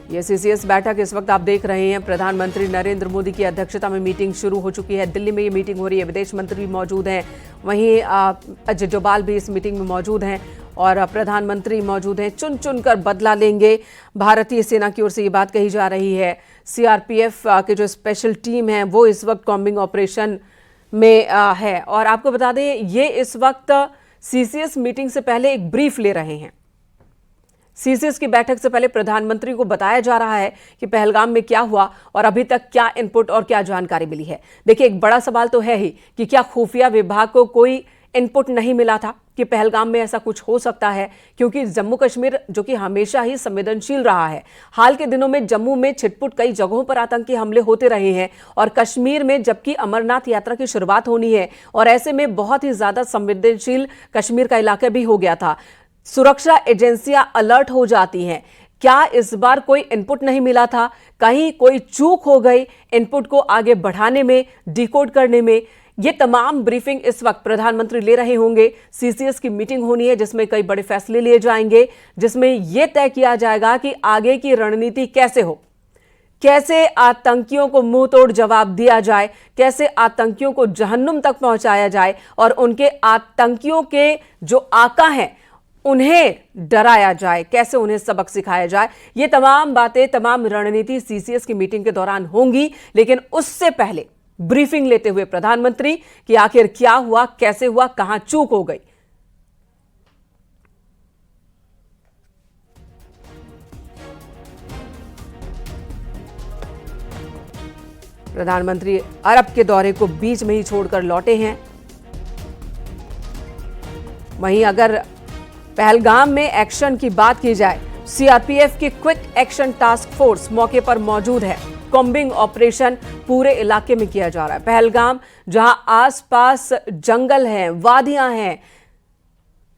ये सीसीएस बैठक इस वक्त आप देख रहे हैं, प्रधानमंत्री नरेंद्र मोदी की अध्यक्षता में मीटिंग शुरू हो चुकी है। दिल्ली में ये मीटिंग हो रही है, विदेश मंत्री भी मौजूद हैं, वहीं अजय डोभाल भी इस मीटिंग में मौजूद हैं और प्रधानमंत्री मौजूद हैं। चुन चुन कर बदला लेंगे, भारतीय सेना की ओर से ये बात कही जा रही है। सीआरपीएफ के जो स्पेशल टीम है वो इस वक्त कॉम्बिंग ऑपरेशन में है। और आपको बता दें, ये इस वक्त सीसीएस मीटिंग से पहले एक ब्रीफ ले रहे हैं। सीसीएस की बैठक से पहले प्रधानमंत्री को बताया जा रहा है कि पहलगाम में क्या हुआ और अभी तक क्या इनपुट और क्या जानकारी मिली है। देखिए, एक बड़ा सवाल तो है ही कि क्या खुफिया विभाग को कोई इनपुट नहीं मिला था कि पहलगाम में ऐसा कुछ हो सकता है, क्योंकि जम्मू कश्मीर जो कि हमेशा ही संवेदनशील रहा है। हाल के दिनों में जम्मू में छिटपुट कई जगहों पर आतंकी हमले होते रहे हैं और कश्मीर में जबकि अमरनाथ यात्रा की शुरुआत होनी है और ऐसे में बहुत ही ज्यादा संवेदनशील कश्मीर का इलाका भी हो गया था। सुरक्षा एजेंसियां अलर्ट हो जाती हैं। क्या इस बार कोई इनपुट नहीं मिला था? कहीं कोई चूक हो गई इनपुट को आगे बढ़ाने में, डिकोड करने में? ये तमाम ब्रीफिंग इस वक्त प्रधानमंत्री ले रहे होंगे। सीसीएस की मीटिंग होनी है जिसमें कई बड़े फैसले लिए जाएंगे, जिसमें यह तय किया जाएगा कि आगे की रणनीति कैसे हो, कैसे आतंकियों को मुंह तोड़ जवाब दिया जाए, कैसे आतंकियों को जहन्नुम तक पहुंचाया जाए और उनके आतंकियों के जो आका हैं उन्हें डराया जाए, कैसे उन्हें सबक सिखाया जाए। ये तमाम बातें, तमाम रणनीति सीसीएस की मीटिंग के दौरान होंगी। लेकिन उससे पहले ब्रीफिंग लेते हुए प्रधानमंत्री कि आखिर क्या हुआ, कैसे हुआ, कहां चूक हो गई। प्रधानमंत्री अरब के दौरे को बीच में ही छोड़कर लौटे हैं। वहीं अगर पहलगाम में एक्शन की बात की जाए, सीआरपीएफ की क्विक एक्शन टास्क फोर्स मौके पर मौजूद है। कॉम्बिंग ऑपरेशन पूरे इलाके में किया जा रहा है। पहलगाम जहां आसपास जंगल हैं, वादियां हैं,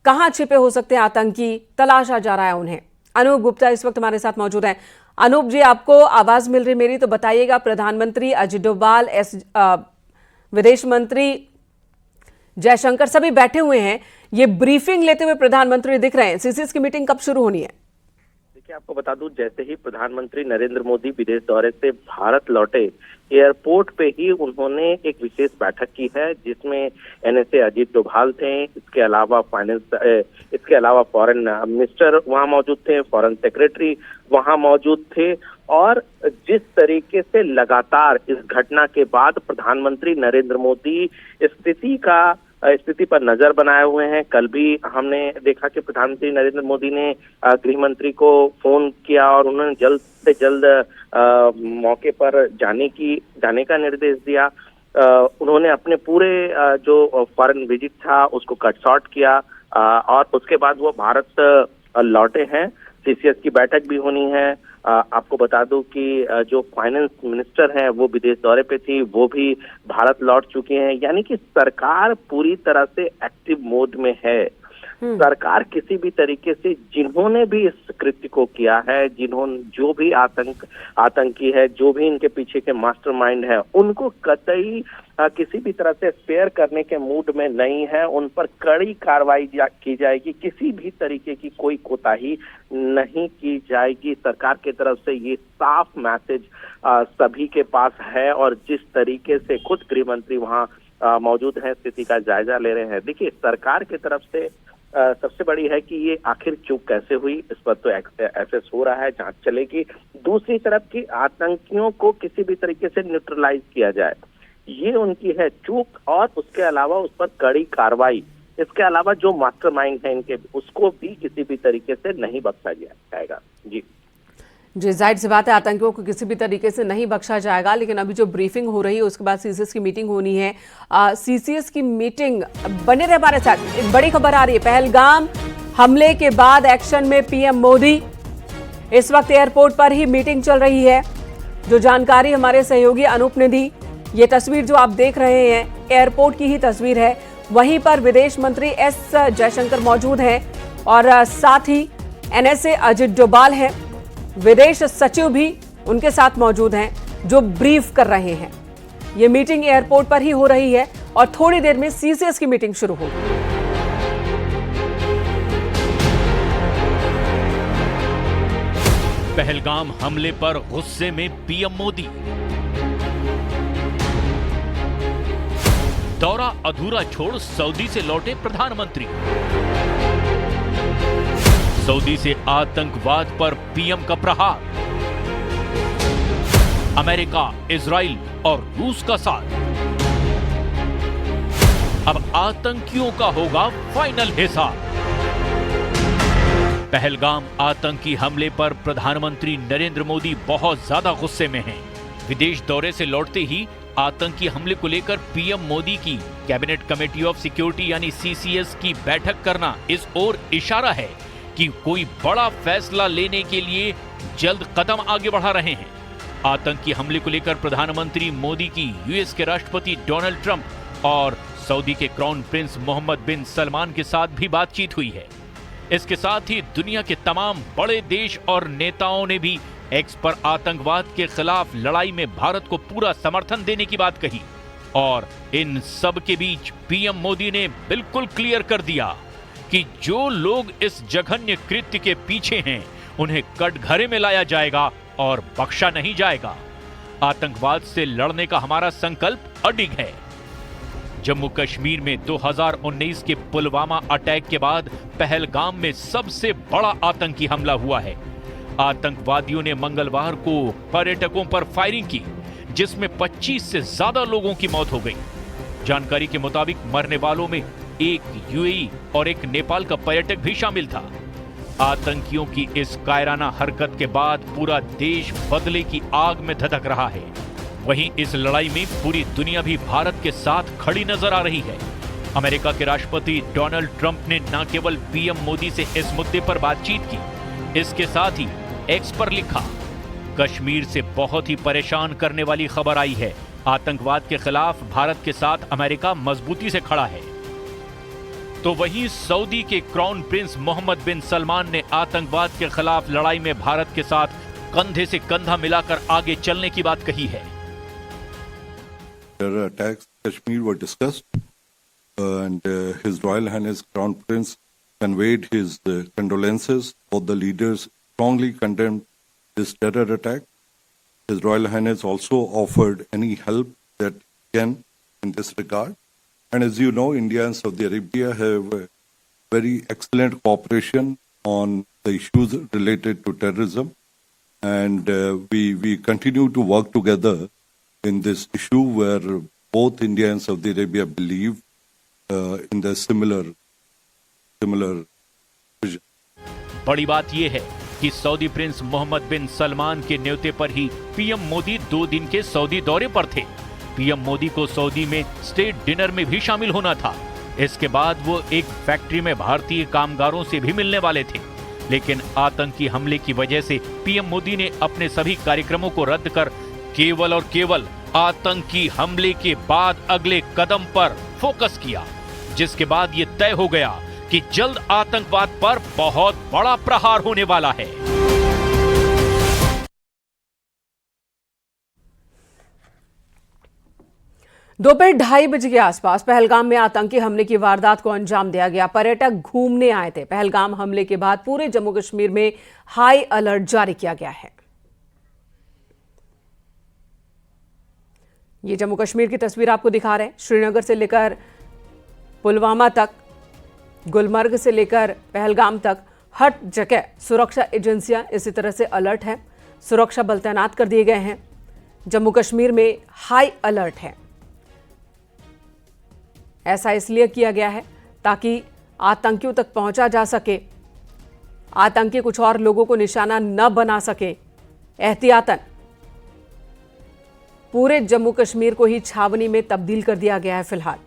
कहां छिपे हो सकते हैं आतंकी, तलाशा जा रहा है उन्हें। अनूप गुप्ता इस वक्त हमारे साथ मौजूद हैं। अनूप जी, आपको आवाज मिल रही मेरी तो बताइएगा। प्रधानमंत्री अजय डोभाल, विदेश मंत्री जयशंकर सभी बैठे हुए हैं। ये ब्रीफिंग लेते हुए प्रधानमंत्री दिख रहे हैं। सीसीएस की मीटिंग कब शुरू होनी है? देखिए, आपको बता दूं, जैसे ही प्रधानमंत्री नरेंद्र मोदी विदेश दौरे से भारत लौटे, एयरपोर्ट पे ही उन्होंने एक विशेष बैठक की है जिसमें एनएसए अजीत डोभाल थे। इसके अलावा फॉरेन मिनिस्टर वहां मौजूद थे, फॉरेन सेक्रेटरी वहां मौजूद थे। और जिस तरीके से लगातार इस घटना के बाद प्रधानमंत्री नरेंद्र मोदी स्थिति पर नजर बनाए हुए हैं। कल भी हमने देखा कि प्रधानमंत्री नरेंद्र मोदी ने गृह मंत्री को फोन किया और उन्होंने जल्द से जल्द मौके पर जाने का निर्देश दिया। उन्होंने अपने पूरे जो फॉरेन विजिट था उसको कट शॉर्ट किया और उसके बाद वो भारत लौटे हैं। सीसीएस की बैठक भी होनी है। आपको बता दूं कि जो फाइनेंस मिनिस्टर हैं वो विदेश दौरे पे थी, वो भी भारत लौट चुके हैं। यानी कि सरकार पूरी तरह से एक्टिव मोड में है। सरकार किसी भी तरीके से जिन्होंने भी इस कृत्य को किया है, जो भी आतंकी है, जो भी इनके पीछे के मास्टरमाइंड है, उनको कतई किसी भी तरह से स्पेयर करने के मूड में नहीं है। उन पर कड़ी कार्रवाई की जाएगी, किसी भी तरीके की कोई कोताही नहीं की जाएगी। सरकार की तरफ से ये साफ मैसेज सभी के पास है। और जिस तरीके से खुद गृह मंत्री वहां मौजूद हैं, स्थिति का जायजा ले रहे हैं। देखिए, सरकार की तरफ से सबसे बड़ी है कि ये आखिर चूक कैसे हुई, इस पर तो एफएस हो रहा है, जांच चलेगी। दूसरी तरफ की आतंकियों को किसी भी तरीके से न्यूट्रलाइज किया जाए, ये उनकी है चूक। और उसके अलावा उस पर कड़ी कार्रवाई, इसके अलावा जो मास्टरमाइंड है इनके, उसको भी किसी भी तरीके से नहीं बख्शा जाएगा। जी, जाहिर सी बात है, आतंकियों को किसी भी तरीके से नहीं बख्शा जाएगा। लेकिन अभी जो ब्रीफिंग हो रही है उसके बाद सीसीएस की मीटिंग होनी है। सीसीएस की मीटिंग, बने रहे हमारे साथ। एक बड़ी खबर आ रही है, पहलगाम हमले के बाद एक्शन में पीएम मोदी। इस वक्त एयरपोर्ट पर ही मीटिंग चल रही है। जो जानकारी हमारे सहयोगी अनूप ने दी, ये तस्वीर जो आप देख रहे हैं एयरपोर्ट की ही तस्वीर है। वहीं पर विदेश मंत्री एस जयशंकर मौजूद हैं और साथ ही एनएसए अजित डोभाल हैं। विदेश सचिव भी उनके साथ मौजूद हैं जो ब्रीफ कर रहे हैं। ये मीटिंग एयरपोर्ट पर ही हो रही है और थोड़ी देर में सीसीएस की मीटिंग शुरू होगी। पहलगाम हमले पर गुस्से में पीएम मोदी। दौरा अधूरा छोड़ सऊदी से लौटे प्रधानमंत्री। सऊदी से आतंकवाद पर पीएम का प्रहार। अमेरिका, इजराइल और रूस का साथ। अब आतंकियों का होगा फाइनल हिसाब। पहलगाम आतंकी हमले पर प्रधानमंत्री नरेंद्र मोदी बहुत ज्यादा गुस्से में हैं। विदेश दौरे से लौटते ही आतंकी हमले को लेकर पीएम मोदी की कैबिनेट कमेटी ऑफ सिक्योरिटी यानी सीसीएस की बैठक करना इस ओर इशारा है कि कोई बड़ा फैसला लेने के लिए जल्द कदम आगे बढ़ा रहे हैं। आतंकी हमले को लेकर प्रधानमंत्री मोदी की यूएस के राष्ट्रपति डोनाल्ड ट्रंप और सऊदी के क्राउन प्रिंस मोहम्मद बिन सलमान के साथ भी बातचीत हुई है। इसके साथ ही दुनिया के तमाम बड़े देश और नेताओं ने भी एक्स पर आतंकवाद के खिलाफ लड़ाई में भारत को पूरा समर्थन देने की बात कही। और इन सब के बीच पीएम मोदी ने बिल्कुल क्लियर कर दिया कि जो लोग इस जघन्य कृत्य के पीछे हैं उन्हें कटघरे में लाया जाएगा और बख्शा नहीं जाएगा। आतंकवाद से लड़ने का हमारा संकल्प अडिग है। जम्मू कश्मीर में 2019 के पुलवामा अटैक के बाद पहलगाम में सबसे बड़ा आतंकी हमला हुआ है। आतंकवादियों ने मंगलवार को पर्यटकों पर फायरिंग की, जिसमें 25 से ज्यादा लोगों की मौत हो गई। जानकारी के मुताबिक मरने वालों में एक यूएई और एक नेपाल का पर्यटक भी शामिल था। आतंकियों की इस कायराना हरकत के बाद पूरा देश बदले की आग में धधक रहा है। वहीं इस लड़ाई में पूरी दुनिया भी भारत के साथ खड़ी नजर आ रही है। अमेरिका के राष्ट्रपति डोनाल्ड ट्रंप ने न केवल पीएम मोदी से इस मुद्दे पर बातचीत की, इसके साथ ही एक्स पर लिखा, कश्मीर से बहुत ही परेशान करने वाली खबर आई है। आतंकवाद के खिलाफ भारत के साथ अमेरिका मजबूती से खड़ा है। तो वहीं सऊदी के क्राउन प्रिंस मोहम्मद बिन सलमान ने आतंकवाद के खिलाफ लड़ाई में भारत के साथ कंधे से कंधा मिलाकर आगे चलने की बात कही है। Terror attacks in Kashmir were discussed, and His Royal Highness Crown Prince conveyed his condolences. Both the leaders strongly condemned this terror attack. His Royal Highness also offered any help that he can in this regard. And as you know, India and Saudi Arabia have very excellent cooperation on the issues related to terrorism, and we continue to work together in this issue where both India and Saudi Arabia believe in the similar vision. बड़ी बात यह है कि Saudi Prince Mohammad बिन सलमान के न्योते पर ही PM Modi 2 दिन के Saudi दौरे पर थे। पीएम मोदी को सऊदी में स्टेट डिनर में भी शामिल होना था। इसके बाद वो एक फैक्ट्री में भारतीय कामगारों से भी मिलने वाले थे, लेकिन आतंकी हमले की वजह से पीएम मोदी ने अपने सभी कार्यक्रमों को रद्द कर केवल और केवल आतंकी हमले के बाद अगले कदम पर फोकस किया, जिसके बाद ये तय हो गया कि जल्द आतंकवाद पर बहुत बड़ा प्रहार होने वाला है। दोपहर 2:30 बजे के आसपास पहलगाम में आतंकी हमले की वारदात को अंजाम दिया गया। पर्यटक घूमने आए थे। पहलगाम हमले के बाद पूरे जम्मू कश्मीर में हाई अलर्ट जारी किया गया है। ये जम्मू कश्मीर की तस्वीर आपको दिखा रहे हैं। श्रीनगर से लेकर पुलवामा तक, गुलमर्ग से लेकर पहलगाम तक हर जगह सुरक्षा एजेंसियां इसी तरह से अलर्ट है। सुरक्षा बल तैनात कर दिए गए हैं। जम्मू कश्मीर में हाई अलर्ट है। ऐसा इसलिए किया गया है ताकि आतंकियों तक पहुंचा जा सके, आतंकी कुछ और लोगों को निशाना न बना सके। एहतियातन पूरे जम्मू कश्मीर को ही छावनी में तब्दील कर दिया गया है फिलहाल।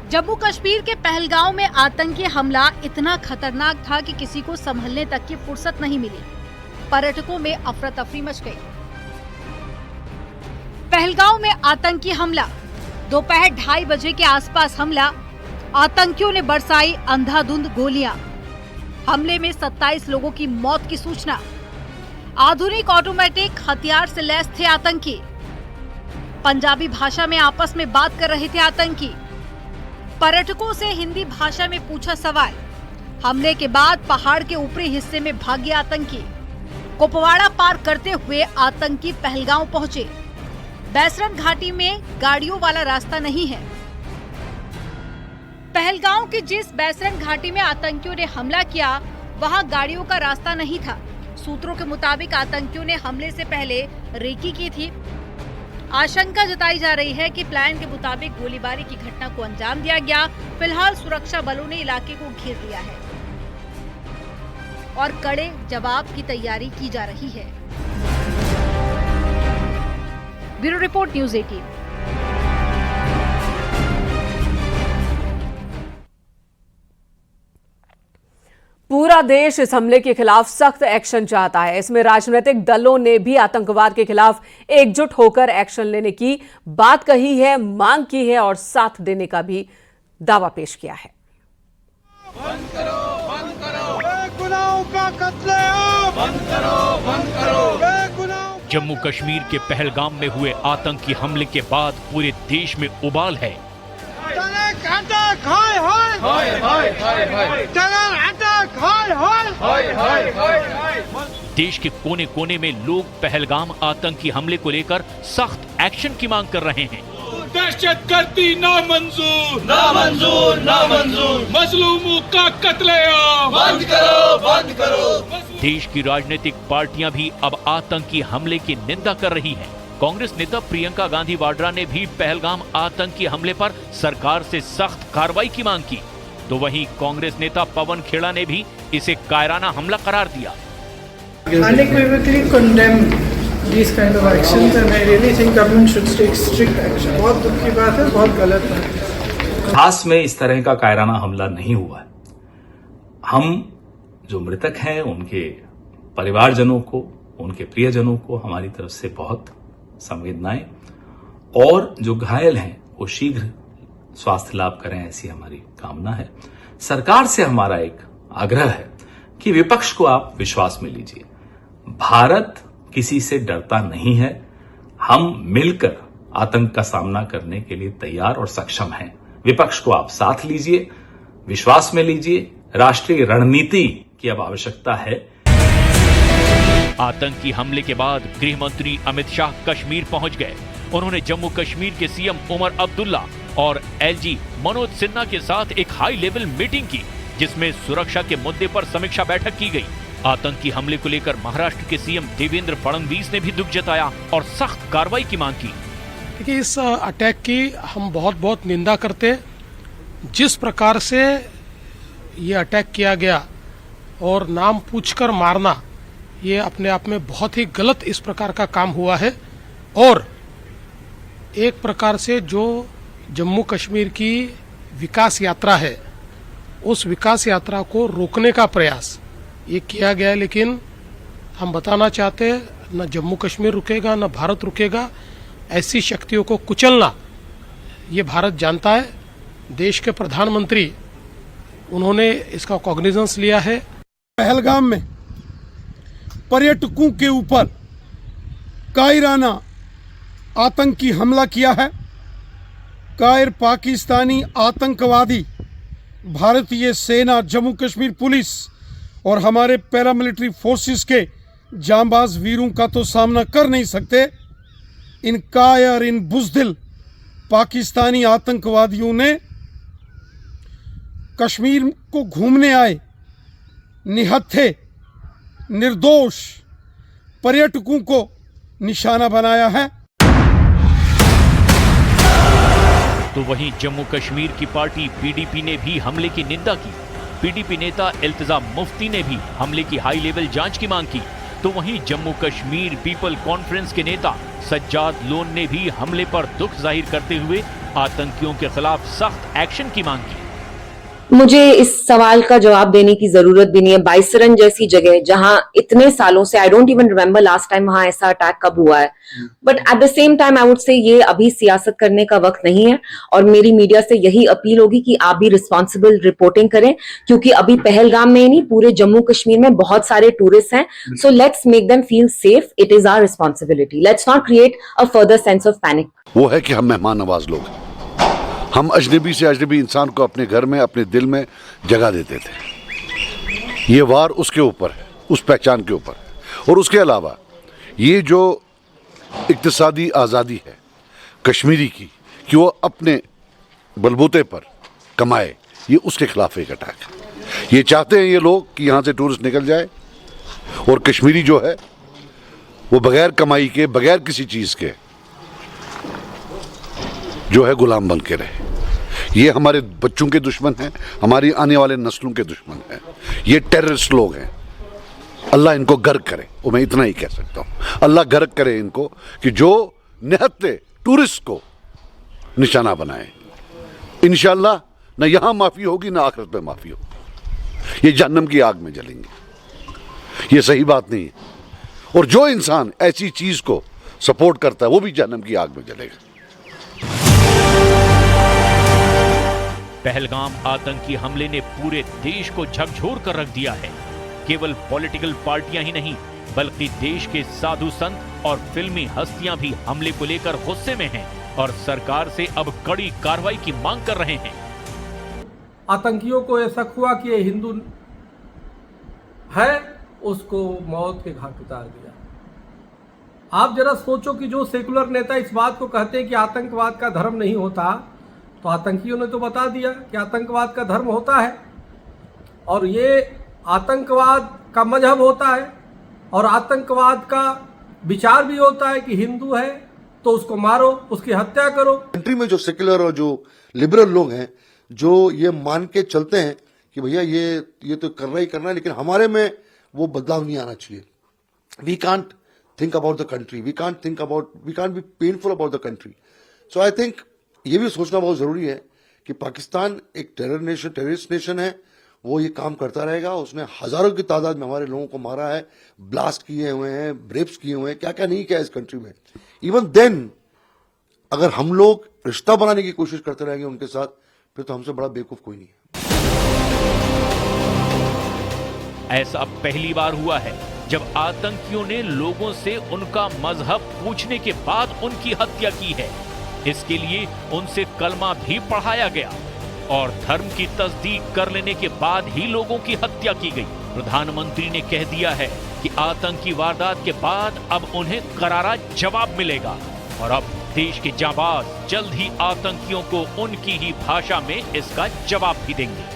जम्मू कश्मीर के पहलगाम में आतंकी हमला इतना खतरनाक था कि किसी को संभलने तक की फुर्सत नहीं मिली। पर्यटकों में अफरा तफरी मच गई। पहलगाम में आतंकी हमला, दोपहर 2:30 बजे के आसपास हमला। आतंकियों ने बरसाई अंधाधुंध गोलियां। हमले में 27 लोगों की मौत की सूचना। आधुनिक ऑटोमेटिक हथियार से लैस थे आतंकी। पंजाबी भाषा में आपस में बात कर रहे थे आतंकी। पर्यटकों से हिंदी भाषा में पूछा सवाल। हमले के बाद पहाड़ के ऊपरी हिस्से में भागे आतंकी। कुपवाड़ा पार करते हुए आतंकी पहलगांव पहुंचे। बैसरन घाटी में गाड़ियों वाला रास्ता नहीं है। पहलगांव की जिस बैसरन घाटी में आतंकियों ने हमला किया वहां गाड़ियों का रास्ता नहीं था। सूत्रों के मुताबिक आतंकियों ने हमले से पहले रेकी की थी। आशंका जताई जा रही है कि प्लान के मुताबिक गोलीबारी की घटना को अंजाम दिया गया। फिलहाल सुरक्षा बलों ने इलाके को घेर लिया है और कड़े जवाब की तैयारी की जा रही है। Bureau report, news 18। पूरा देश इस हमले के खिलाफ सख्त एक्शन चाहता है। इसमें राजनीतिक दलों ने भी आतंकवाद के खिलाफ एकजुट होकर एक्शन लेने की बात कही है, मांग की है और साथ देने का भी दावा पेश किया है। बंद करो, बंद करो, बेगुनाहों का कत्लेआम बंद करो, बंद करो, बेगुनाहों। जम्मू कश्मीर के पहलगाम में हुए आतंकी हमले के बाद पूरे देश में उबाल है। देश के कोने कोने में लोग पहलगाम आतंकी हमले को लेकर सख्त एक्शन की मांग कर रहे हैं। दहशतगर्दी नामंजूर, नामंजूर, नामंजूर। मजलूमों का कत्लेआम बंद करो, बंद करो। देश की राजनीतिक पार्टियां भी अब आतंकी हमले की निंदा कर रही हैं। कांग्रेस नेता प्रियंका गांधी वाड्रा ने भी पहलगाम आतंकी हमले पर सरकार से सख्त कार्रवाई की मांग की। तो वहीं कांग्रेस नेता पवन खेड़ा ने भी इसे कायराना हमला करार दिया। Unequivocally condemn these kind of actions and I really think government should take strict action. बहुत दुख की बात है, बहुत गलत है। खास में इस तरह का कायराना हमला नहीं हुआ है। हम जो मृतक हैं उनके परिवारजनों को, उनके प्रियजनों को हमारी तरफ से बहुत संवेदनाएं, और जो घायल हैं वो शीघ्र स्वास्थ्य लाभ करें ऐसी हमारी कामना है। सरकार से हमारा एक आग्रह है कि विपक्ष को आप विश्वास में लीजिए। भारत किसी से डरता नहीं है। हम मिलकर आतंक का सामना करने के लिए तैयार और सक्षम हैं। विपक्ष को आप साथ लीजिए, विश्वास में लीजिए। राष्ट्रीय रणनीति की अब आवश्यकता है। आतंकी हमले के बाद गृह मंत्री अमित शाह कश्मीर पहुंच गए। उन्होंने जम्मू कश्मीर के सीएम उमर अब्दुल्ला और एलजी मनोज सिन्हा के साथ एक हाई लेवल मीटिंग की, जिसमें सुरक्षा के मुद्दे पर समीक्षा बैठक की गई। आतंकी हमले को लेकर महाराष्ट्र के सीएम देवेंद्र फडणवीस ने भी दुख जताया और सख्त कार्रवाई की मांग की। देखिए, इस अटैक की हम बहुत बहुत निंदा करते। जिस प्रकार से ये अटैक किया गया और नाम पूछकर मारना, ये अपने आप में बहुत ही गलत इस प्रकार का काम हुआ है। और एक प्रकार से जो जम्मू कश्मीर की विकास यात्रा है, उस विकास यात्रा को रोकने का प्रयास ये किया गया। लेकिन हम बताना चाहते हैं, न जम्मू कश्मीर रुकेगा, न भारत रुकेगा। ऐसी शक्तियों को कुचलना ये भारत जानता है। देश के प्रधानमंत्री उन्होंने इसका कॉग्निजेंस लिया है। पहलगाम में पर्यटकों के ऊपर कायराना आतंकी हमला किया है। गैर पाकिस्तानी आतंकवादी भारतीय सेना, जम्मू कश्मीर पुलिस और हमारे पैरामिलिट्री फोर्सेस के जांबाज वीरों का तो सामना कर नहीं सकते। इन कायर, इन बुज़दिल पाकिस्तानी आतंकवादियों ने कश्मीर को घूमने आए निहत्थे निर्दोष पर्यटकों को निशाना बनाया है। तो वहीं जम्मू कश्मीर की पार्टी पीडीपी ने भी हमले की निंदा की। पीडीपी नेता इल्तिजाम मुफ्ती ने भी हमले की हाई लेवल जांच की मांग की। तो वहीं जम्मू कश्मीर पीपल कॉन्फ्रेंस के नेता सज्जाद लोन ने भी हमले पर दुख जाहिर करते हुए आतंकियों के खिलाफ सख्त एक्शन की मांग की। मुझे इस सवाल का जवाब देने की जरूरत भी नहीं है। बाइसरन जैसी जगह जहां इतने सालों से, I don't even remember last time वहां ऐसा अटैक कब हुआ है, but at the same time I would say ये अभी सियासत करने का वक्त नहीं है। और मेरी मीडिया से यही अपील होगी कि आप भी रिस्पॉन्सिबल रिपोर्टिंग करें, क्योंकि अभी पहलगाम में ही नहीं, पूरे जम्मू कश्मीर में बहुत सारे टूरिस्ट हैं। So let's make them feel safe. It is our responsibility. Let's not create a further sense of panic. वो है कि हम मेहमान नवाज लोग हैं। हम अजनबी से अजनबी इंसान को अपने घर में, अपने दिल में जगह देते थे। ये वार उसके ऊपर है, उस पहचान के ऊपर है। और उसके अलावा ये जो इक्तिसादी आज़ादी है कश्मीरी की, कि वो अपने बलबूते पर कमाए, ये उसके खिलाफ एक अटैक है। ये चाहते हैं ये लोग कि यहाँ से टूरिस्ट निकल जाए और कश्मीरी जो है वो बगैर कमाई के, बगैर किसी चीज़ के जो है गुलाम बन के रहे। ये हमारे बच्चों के दुश्मन हैं, हमारी आने वाले नस्लों के दुश्मन हैं। ये टेररिस्ट लोग हैं। अल्लाह इनको गर्क करे, और मैं इतना ही कह सकता हूँ, अल्लाह गर्क करे इनको, कि जो निहत्ते टूरिस्ट को निशाना बनाए। इंशाअल्लाह न यहाँ माफ़ी होगी, न आखिरत में माफ़ी होगी। ये जहन्नम की आग में जलेंगे। ये सही बात नहीं है। और जो इंसान ऐसी चीज़ को सपोर्ट करता है वो भी जहन्नम की आग में जलेगा। पहलगाम आतंकी हमले ने पूरे देश को झकझोर कर रख दिया है। केवल पॉलिटिकल पार्टियां ही नहीं, बल्कि देश के साधु संत और फिल्मी हस्तियां भी हमले को लेकर गुस्से में हैं और सरकार से अब कड़ी कार्रवाई की मांग कर रहे हैं। आतंकियों को ये शक हुआ कि ये हिंदू है, उसको मौत के घाट उतार दिया। आप जरा सोचो कि जो सेकुलर नेता इस बात को कहते हैं कि आतंकवाद का धर्म नहीं होता, तो आतंकियों ने तो बता दिया कि आतंकवाद का धर्म होता है, और ये आतंकवाद का मजहब होता है, और आतंकवाद का विचार भी होता है कि हिंदू है तो उसको मारो, उसकी हत्या करो। कंट्री में जो सेकुलर और जो लिबरल लोग हैं, जो ये मान के चलते हैं कि भैया ये तो करना ही करना है, लेकिन हमारे में वो बदलाव नहीं आना चाहिए। We can't think about the country, we can't be painful about the country. So I think ये भी सोचना बहुत जरूरी है कि पाकिस्तान एक टेररिस्ट नेशन है। वो ये काम करता रहेगा। उसने हजारों की तादाद में हमारे लोगों को मारा है, ब्लास्ट किए हुए हैं, रेप्स किए हुए हैं, क्या क्या नहीं किया इस कंट्री में। इवन देन अगर हम लोग रिश्ता बनाने की कोशिश करते रहेंगे उनके साथ, फिर तो हमसे बड़ा बेवकूफ कोई नहीं है। ऐसा पहली बार हुआ है जब आतंकियों ने लोगों से उनका मजहब पूछने के बाद उनकी हत्या की है। इसके लिए उनसे कलमा भी पढ़ाया गया और धर्म की तस्दीक कर लेने के बाद ही लोगों की हत्या की गई। प्रधानमंत्री ने कह दिया है कि आतंकी वारदात के बाद अब उन्हें करारा जवाब मिलेगा और अब देश के जांबाज जल्द ही आतंकियों को उनकी ही भाषा में इसका जवाब भी देंगे।